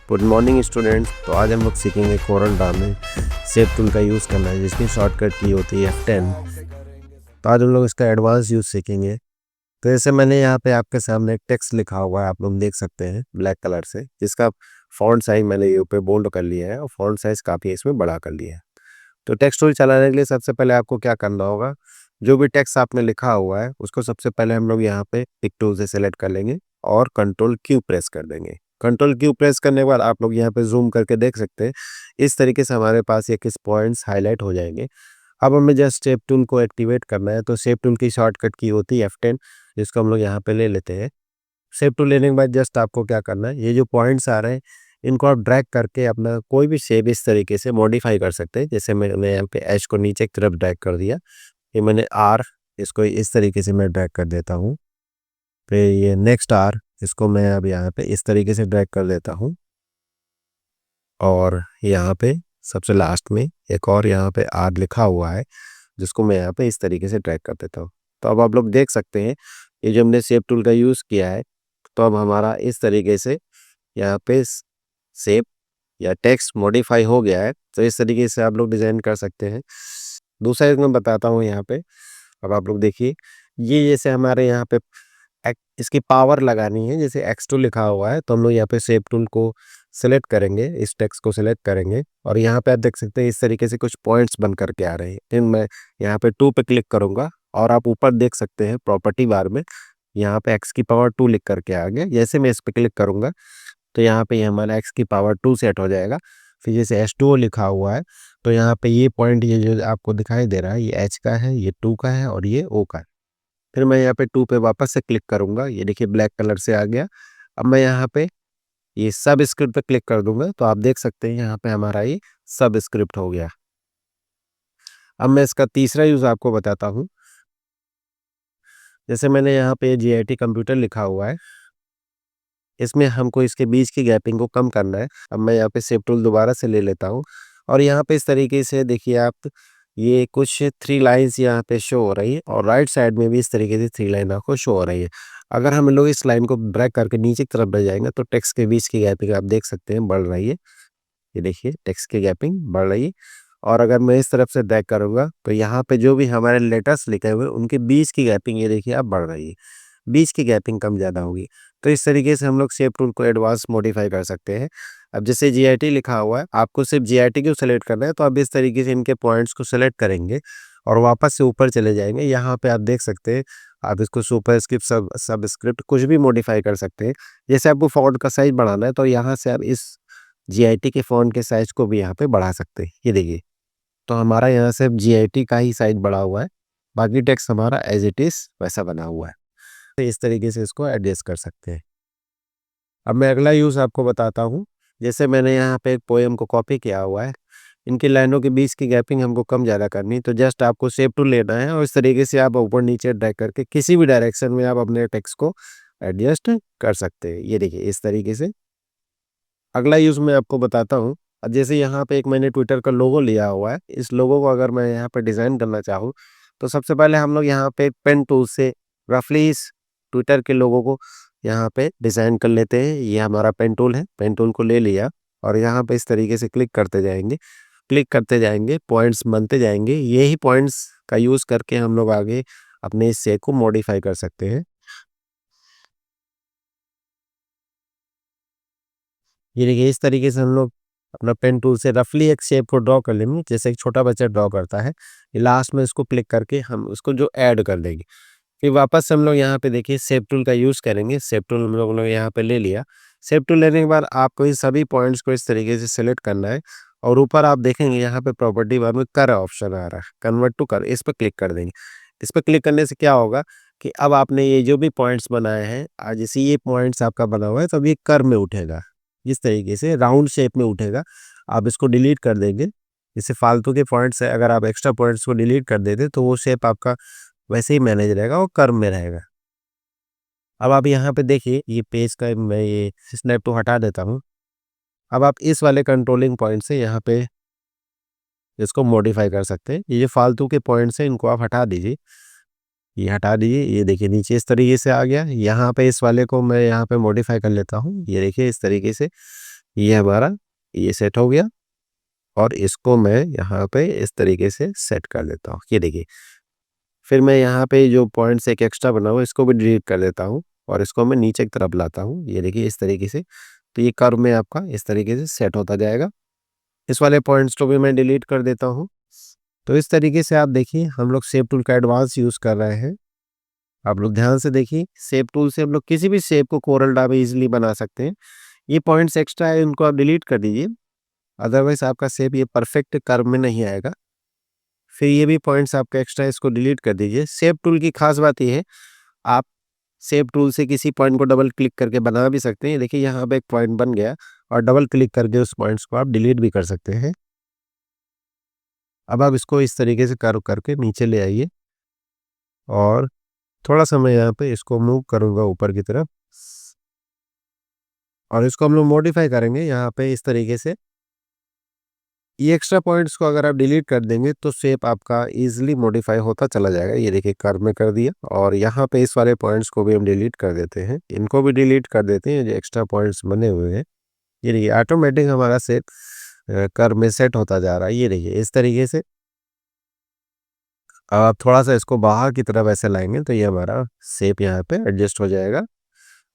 Good morning students. तो आज हम लोग सीखेंगे कोरल ड्रा में शेप टूल का यूज़ करना है, जिसकी शॉर्टकट की होती है F10। तो आज हम लोग इसका एडवांस यूज़ सीखेंगे। तो जैसे मैंने यहाँ पे आपके सामने एक टेक्स्ट लिखा हुआ है, आप लोग देख सकते हैं ब्लैक कलर से, जिसका फॉन्ट साइज मैंने ये ऊपर बोल्ड कर लिया है और फॉन्ट साइज काफ़ी इसमें बड़ा कर लिया है। तो टेक्स्ट टूल चलाने के लिए सबसे पहले आपको क्या करना होगा, जो भी टेक्स्ट आपने लिखा हुआ है उसको सबसे पहले हम लोग यहाँ पे पिक टूल से सेलेक्ट कर लेंगे और कंट्रोल क्यू प्रेस कर देंगे। कंट्रोल क्यू प्रेस करने के बाद आप लोग यहाँ पे जूम करके देख सकते हैं, इस तरीके से हमारे पास ये किस पॉइंट्स हाईलाइट हो जाएंगे। अब हमें जस्ट शेप टूल को एक्टिवेट करना है, तो शेप टूल की शॉर्टकट की होती है F10, जिसको हम लोग यहाँ पे ले लेते हैं। शेप टूल लेने के बाद जस्ट आपको क्या करना है, ये जो पॉइंट्स आ रहे हैं इनको आप ड्रैग करके अपना कोई भी शेप इस तरीके से मॉडिफाई कर सकते हैं। जैसे मैंने यहाँ पे एच को नीचे की तरफ ड्रैग कर दिया, ये मैंने आर इसको इस तरीके से मैं ड्रैग कर देता हूँ। फिर ये नेक्स्ट आर इसको मैं अब यहाँ पे इस तरीके से ड्रैग कर देता हूँ, और यहाँ पे सबसे लास्ट में एक और यहाँ पे आर लिखा हुआ है, जिसको मैं यहाँ पे इस तरीके से ड्रैग कर देता हूँ। तो अब आप लोग देख सकते हैं ये जो हमने शेप टूल का यूज़ किया है, तो अब हमारा इस तरीके से यहाँ पे शेप या टेक्स्ट मॉडिफाई हो गया है। तो इस तरीके से आप लोग डिज़ाइन कर सकते हैं। दूसरा एक मैं बताता हूँ यहाँ पे, अब आप लोग देखिए, ये जैसे हमारे यहाँ पे इसकी पावर लगानी है, जैसे X2 लिखा हुआ है, तो हम लोग यहाँ पे शेप टूल को सिलेक्ट करेंगे, इस टेक्स्ट को सिलेक्ट करेंगे और यहाँ पे आप देख सकते हैं इस तरीके से कुछ पॉइंट्स बन करके आ रहे हैं। फिर मैं यहाँ पे 2 पे क्लिक करूँगा और आप ऊपर देख सकते हैं प्रॉपर्टी बार में यहाँ पे x की पावर 2 लिख करके आ गया। जैसे मैं इस पे क्लिक करूँगा तो यहाँ पे ये हमारा x की पावर 2 सेट हो जाएगा। फिर जैसे H2O लिखा हुआ है, तो यहाँ पे ये पॉइंट ये जो आपको दिखाई दे रहा है, ये H का है, ये 2 का है और ये O का है। फिर मैं यहाँ पे 2 पे वापस से क्लिक करूँगा, ये देखिए ब्लैक कलर से आ गया। अब मैं यहाँ पे ये सब स्क्रिप्ट पे क्लिक कर दूंगा, तो आप देख सकते हैं यहाँ पे हमारा ये सब स्क्रिप्ट हो गया। अब मैं इसका तीसरा यूज़ आपको बताता हूँ। जैसे मैंने यहाँ पे GIT कंप्यूटर लिखा हुआ है, इसमें हमको इसके बीच की गैपिंग को कम करना है। अब मैं यहाँ पे शेप टूल दोबारा से ले लेता हूँ और यहाँ पे इस तरीके से देखिए आप, ये कुछ 3 लाइन्स यहाँ पे शो हो रही है और राइट साइड में भी इस तरीके से 3 लाइन आपको शो हो रही है। अगर हम लोग इस लाइन को ड्रैग करके नीचे की तरफ ले जाएंगे तो टेक्स्ट के बीच की गैपिंग आप देख सकते हैं बढ़ रही है। ये देखिए टेक्स्ट की गैपिंग बढ़ रही है। और अगर मैं इस तरफ से ड्रैग करूँगा तो यहाँ पे जो भी हमारे लेटर्स लिखे हुए उनके बीच की गैपिंग ये देखिए अब बढ़ रही है, बीच की गैपिंग कम ज़्यादा होगी। तो इस तरीके से हम लोग शेप टूल को एडवांस मॉडिफाई कर सकते हैं। अब जैसे GIT लिखा हुआ है, आपको सिर्फ GIT को सेलेक्ट करना है, तो आप इस तरीके से इनके पॉइंट्स को सेलेक्ट करेंगे और वापस से ऊपर चले जाएंगे। यहाँ पे आप देख सकते हैं, आप इसको सुपरस्क्रिप्ट सब स्क्रिप्ट कुछ भी मॉडिफाई कर सकते हैं। जैसे आपको फॉन्ट का साइज बढ़ाना है तो यहाँ से आप इस GIT के फॉन्ट के साइज को भी यहाँ पे बढ़ा सकते हैं। ये देखिए, तो हमारा यहाँ से GIT का ही साइज बढ़ा हुआ है, बाकी टेक्स्ट हमारा एज इट इज़ वैसा बना हुआ है। तो इस तरीके से इसको एडजस्ट कर सकते हैं। अब मैं अगला यूज़ आपको बताता हूँ। जैसे मैंने यहाँ पे एक पोएम को कॉपी किया हुआ है, इनकी लाइनों के बीच की गैपिंग हमको कम ज़्यादा करनी, तो जस्ट आपको शेप टूल लेना है और इस तरीके से आप ऊपर नीचे ड्रैग करके किसी भी डायरेक्शन में आप अपने टेक्स्ट को एडजस्ट कर सकते हैं। ये देखिए इस तरीके से। अगला यूज़ मैं आपको बताता हूँ। अब जैसे यहाँ पे एक मैंने ट्विटर का लोगो लिया हुआ है, इस लोगो को अगर मैं यहाँ पे डिज़ाइन करना चाहूँ, तो सबसे पहले हम लोग यहाँ पे पेन टूल से रफली इस ट्विटर के लोगो को यहाँ पे डिज़ाइन कर लेते हैं। ये हमारा पेन टूल है, पेन टूल को ले लिया और यहाँ पे इस तरीके से क्लिक करते जाएंगे, पॉइंट्स बनते जाएंगे। यही पॉइंट्स का यूज़ करके हम लोग आगे अपने इस शेप को मॉडिफाई कर सकते हैं। ये देखिए इस तरीके से हम लोग अपना पेन टूल से रफली एक शेप को ड्रॉ कर लेंगे, जैसे एक छोटा बच्चा ड्रॉ करता है। लास्ट में इसको क्लिक करके हम उसको जो ऐड कर देंगे। फिर वापस से हम लोग यहाँ पे देखिए शेप टूल का यूज़ करेंगे। शेप टूल हम लोग ने यहाँ पे ले लिया। शेप टूल लेने के बाद आपको इन सभी पॉइंट्स को इस तरीके से सेलेक्ट करना है और ऊपर आप देखेंगे यहाँ पे प्रॉपर्टी बार में कर ऑप्शन आ रहा है, कन्वर्ट टू कर, इस पर क्लिक कर देंगे। इस पर क्लिक करने से क्या होगा कि अब आपने ये जो भी पॉइंट्स बनाए हैं, आज जैसे ये पॉइंट्स आपका बना हुआ है, तो अब ये कर में उठेगा, इस तरीके से राउंड शेप में उठेगा। आप इसको डिलीट कर देंगे। जैसे फालतू के पॉइंट्स है, अगर आप एक्स्ट्रा पॉइंट्स को डिलीट कर देते तो वो शेप आपका वैसे ही मैनेज रहेगा, वो कर्व में रहेगा। अब आप यहाँ पे देखिए ये पेज का मैं ये स्नैप टू हटा देता हूँ। अब आप इस वाले कंट्रोलिंग पॉइंट से यहाँ पे इसको मॉडिफाई कर सकते हैं। ये जो फालतू के पॉइंट्स हैं इनको आप हटा दीजिए, ये हटा दीजिए। ये देखिए नीचे इस तरीके से आ गया। यहाँ पे इस वाले को मैं यहाँ पे मॉडिफाई कर लेता हूँ। ये देखिए इस तरीके से ये हमारा ये सेट हो गया और इसको मैं यहाँ पे इस तरीके से सेट कर लेता हूँ। ये देखिए, फिर मैं यहाँ पे जो पॉइंट्स एक एक्स्ट्रा बना हुआ है इसको भी डिलीट कर देता हूँ और इसको मैं नीचे की तरफ लाता हूँ। ये देखिए इस तरीके से, तो ये कर्व में आपका इस तरीके से सेट होता जाएगा। इस वाले पॉइंट्स को भी मैं डिलीट कर देता हूँ। तो इस तरीके से आप देखिए हम लोग शेप टूल का एडवांस यूज़ कर रहे हैं। आप लोग ध्यान से देखिए, शेप टूल से हम लोग किसी भी शेप को कोरल में ईज़िली बना सकते हैं। ये पॉइंट्स एक्स्ट्रा है इनको आप डिलीट कर दीजिए, अदरवाइज़ आपका शेप ये परफेक्ट कर्व में नहीं आएगा। फिर ये भी पॉइंट्स आपका एक्स्ट्रा, इसको डिलीट कर दीजिए। शेप टूल की खास बात ये है, आप शेप टूल से किसी पॉइंट को डबल क्लिक करके बना भी सकते हैं। देखिए यहाँ पे एक पॉइंट बन गया और डबल क्लिक करके उस पॉइंट्स को आप डिलीट भी कर सकते हैं। अब आप इसको इस तरीके से कर्व करके नीचे ले आइए और थोड़ा-सा मैं यहाँ पे इसको मूव करूँगा ऊपर की तरफ और इसको हम लोग मॉडिफ़ाई करेंगे यहाँ पे इस तरीके से। ये एक्स्ट्रा पॉइंट्स को अगर आप डिलीट कर देंगे तो शेप आपका ईज़िली मॉडिफ़ाई होता चला जाएगा। ये देखिए कर्व में कर दिया और यहाँ पे इस वाले पॉइंट्स को भी हम डिलीट कर देते हैं। इनको भी डिलीट कर देते हैं, जो एक्स्ट्रा पॉइंट्स बने हुए हैं। ये देखिए ऑटोमेटिक हमारा शेप कर्व में सेट होता जा रहा है। ये देखिए इस तरीके से अब आप थोड़ा-सा इसको बाहर की तरफ ऐसे लाएँगे तो ये हमारा शेप यहाँ पे एडजस्ट हो जाएगा।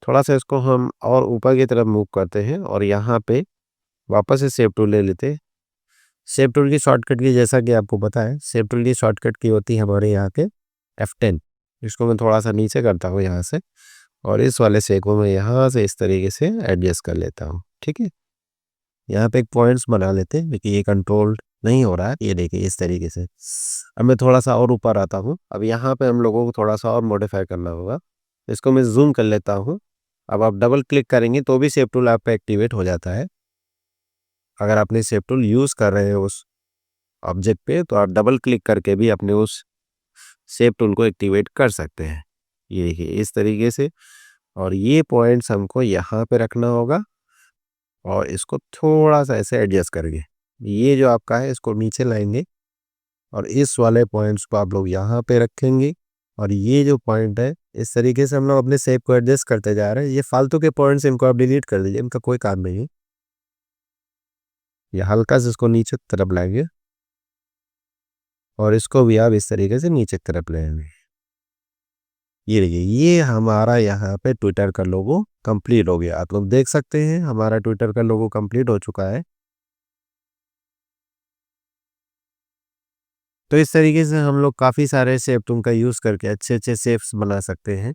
थोड़ा-सा इसको हम और ऊपर की तरफ मूव करते हैं और यहाँ पे वापस से शेप टूल ले लेते हैं। शेप टूल की शॉर्टकट की, जैसा कि आपको पता है, शेप टूल की शॉर्टकट की होती है हमारे यहाँ पे F10। इसको मैं थोड़ा-सा नीचे करता हूँ यहाँ से और इस वाले शेप को मैं यहाँ से इस तरीके से एडजस्ट कर लेता हूँ, ठीक है? यहाँ पे एक पॉइंट्स बना लेते हैं, देखिए ये कंट्रोल नहीं हो रहा है, ये देखिए इस तरीके से। अब मैं थोड़ा-सा और ऊपर आता हूँ, अब यहाँ पे हम लोगों को थोड़ा-सा और मॉडिफ़ाई करना होगा। इसको मैं ज़ूम कर लेता हूँ। अब आप डबल क्लिक करेंगे तो भी शेप टूल आप पे एक्टिवेट हो जाता है। अगर आपने शेप टूल यूज़ कर रहे हैं उस ऑब्जेक्ट पे तो आप डबल क्लिक करके भी अपने उस शेप टूल को एक्टिवेट कर सकते हैं। ये देखिए इस तरीके से और ये पॉइंट्स हमको यहाँ पे रखना होगा और इसको थोड़ा-सा ऐसे एडजस्ट करके। ये जो आपका है इसको नीचे लाएँगे और इस वाले पॉइंट्स को आप लोग यहाँ पे रखेंगे और ये जो पॉइंट है इस तरीके से हम लोग अपने शेप को एडजस्ट करते जा रहे हैं। ये फालतू के पॉइंट्स इनको आप डिलीट कर दीजिए, इनका कोई काम नहीं है। ये हल्का से इसको नीचे की तरफ लाएँगे और इसको भी आप इस तरीके से नीचे की तरफ ले आएँगे। ये देखिए ये हमारा यहाँ पे ट्विटर का लोगो कंप्लीट हो गया। आप लोग देख सकते हैं हमारा ट्विटर का लोगो कंप्लीट हो चुका है। तो इस तरीके से हम लोग काफ़ी सारे शेप टूल का यूज़ करके अच्छे-अच्छे शेप्स बना सकते हैं।